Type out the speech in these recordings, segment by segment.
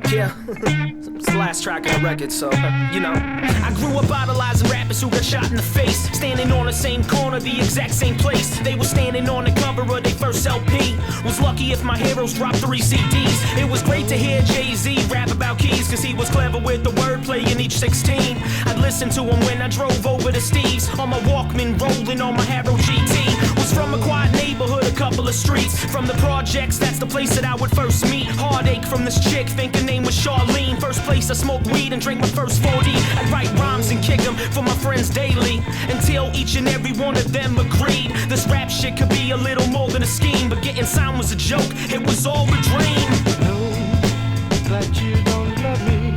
Yeah, it's the last track of the record, so, you know. I grew up idolizing rappers who got shot in the face, standing on the same corner, the exact same place. They were standing on the cover of their first LP. Was lucky if my heroes dropped 3 CDs. It was great to hear Jay-Z rap about keys, cause he was clever with the wordplay in each 16. I'd listen to him when I drove over to Steve's, on my Walkman, rolling on my Harrow GT. Was from a quiet neighborhood, a couple of streets from the projects, that's the place that I would first meet. Heartache from this chick, think her name was Charlene. First place I smoked weed and drank my first 40. I'd write rhymes and kick them for my friends daily, until each and every one of them agreed this rap shit could be a little more than a scheme. But getting signed was a joke, it was all a dream. Know that you don't love me,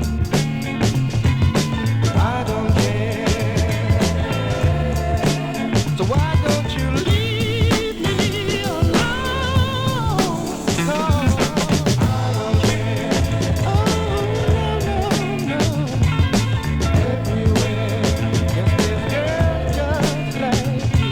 I don't care. So why don't you leave me alone? No, I don't care. Oh, no. Everywhere, yes, this girl just like you.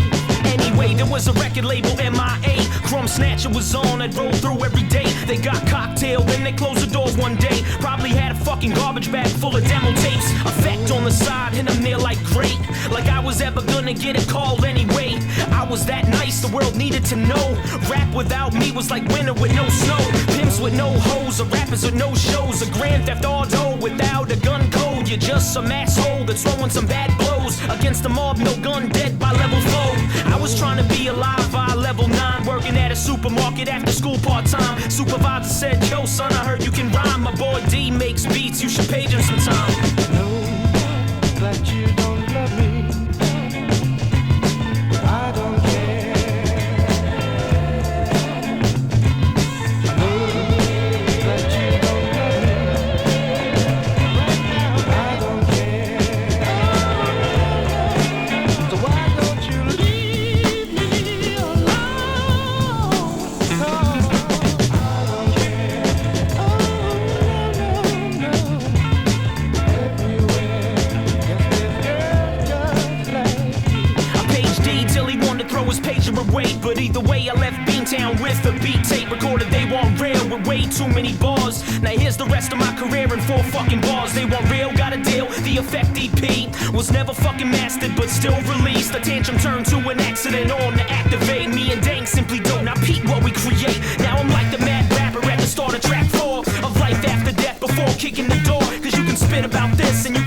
Anyway, there was a record label, MIA. Crumb Snatcher was on, I'd roll through every day. They got cocktail, then they closed the doors one day. Probably had a fucking garbage bag full of demo tapes. Effect on the side, hit them there like great. Like I was ever gonna get a call anyway. I was that nice, the world needed to know. Rap without me was like winter with no snow. Pimps with no hoes, or rappers with no shows. A Grand Theft Auto without a gun code. You're just some asshole that's throwing some bad blows against the mob, no gun, dead by level 4. I was trying to be alive by level 9, working at a supermarket after school part-time. Supervisor said, yo son, I heard you can rhyme. My boy D makes beats, you should page him sometime. Know that you don't love me, I don't care. Know that you don't love me, I don't care. So why don't you leave me alone? No, I don't care. Oh, no, no. Everywhere, yes, this girl just like you. I paged D till he wanted to throw his pager away. But either way, I left Beantown with a beat tape. Recorded They Want Real with way too many bars. Now here's the rest of my career in 4 fucking bars. They Want Real, got a deal. The Effect EP was never fucking mastered, but still released. A tantrum turned to an accident on to activate. Me and Dang simply don't not peep what we create. Now I'm like the mad rapper at the start of track 4 of Life After Death before kicking the door. Cause you can spit about this and you